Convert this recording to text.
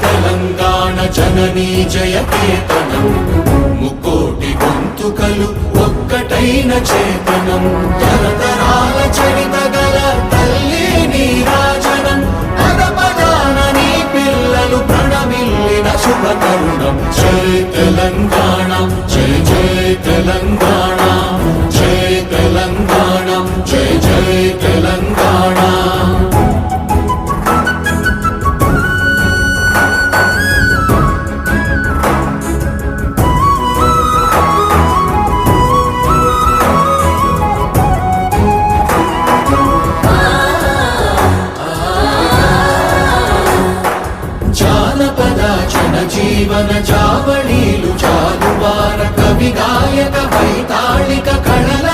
తెలంగాణ జననీ జయకేతనం ముక్కోటి గొంతుకలు ఒక్కటైన చేతనం తరతరాల చరిత గల తల్లి నీరాజనం పద పదాన నీ పిల్లలు ప్రణమిల్లిన శుభ తరుణం జై తెలంగాణ జై జై తెలంగాణ జై తెలంగాణ జై జై తెలంగాణ జీవన చావళీలు చాలువార కవి గాయక వైతాళిక కళల